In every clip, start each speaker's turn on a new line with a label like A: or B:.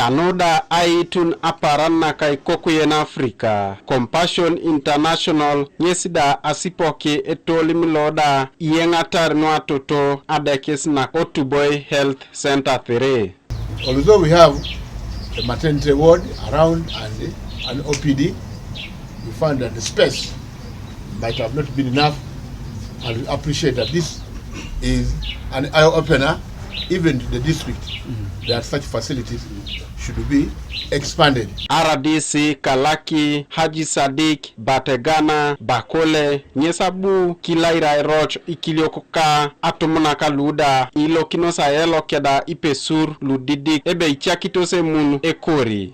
A: Kanoda aitun aparana kai kokuyen Afrika. Compassion International nyesida asipoki etolimloda yengatar nwatoto adekis na Otuboy Health Center 3.
B: Although we have a maternity ward around and an OPD, we found that the space might have not been enough, and we appreciate that this is an eye-opener even to the district that such facilities should be expanded.
A: RDC, Kalaki, Haji Sadik, Bategana, Bakole, Nyesabu, Kilaira Roch, Ikiliokoka, Atomonaka Luda, Ilokinosa Elokeda, Ipesur, Ludidik, Ebe Ichakitose Munu, Ekori.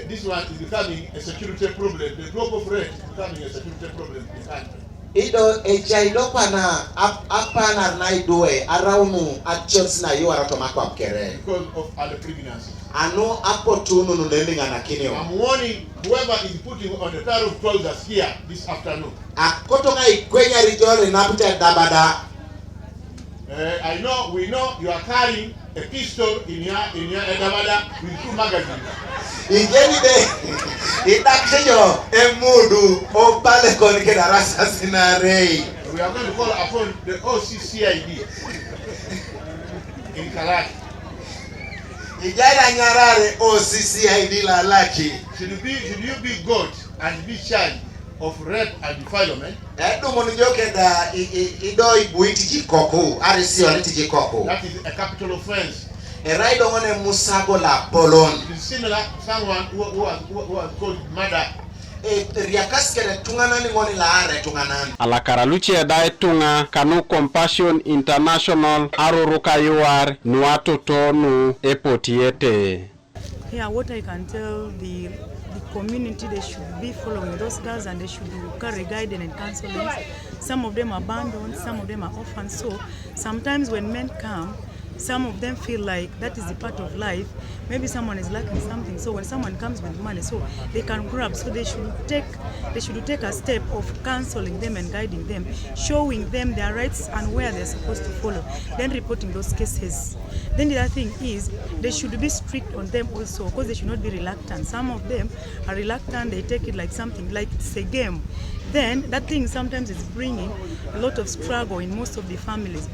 B: This one is becoming a security problem. The global rate is becoming a security problem in the country.
C: Ido ejailopana apana na Idwe araunu achons na yo aratomako apkere
B: Because of other criminals.
C: Ano apotunu nunendinga na kinyo.
B: I'm warning whoever is putting on the pair of trousers here this afternoon.
C: Akotonga ikwenya rijore napita dabada.
B: We know you are carrying a pistol in your dabada with 2 magazines.
C: Igeni de itakseyo emudu opale konike darasa sinarei.
B: We are going to call upon the OCCID in Kalaki.
C: Ijara nyarare OCCID la Laki.
B: Should you be God and be charged of rape and defilement?
C: Ido ibuiti jikoku arisio liti jikoku.
B: That is a capital offense.
C: Erai dongone musago la polon.
B: It is similar to someone who was called murder.
A: Alakaraluchi edae tunga kanu Compassion International aruruka yuar nuatoto nu epotiete.
D: Yeah, what I can tell the community, they should be following those girls and they should carry guidance and counseling. Some of them are abandoned, some of them are orphans. So sometimes when men come, some of them feel like that is the part of life. Maybe someone is lacking something. So when someone comes with money, so they can grab. So they should take a step of counseling them and guiding them, showing them their rights and where they're supposed to follow. Then reporting those cases. Then the other thing is they should be strict on them also, because they should not be reluctant. Some of them are reluctant. They take it like something like it's a game. Then that thing sometimes is bringing a lot of struggle in most of the families.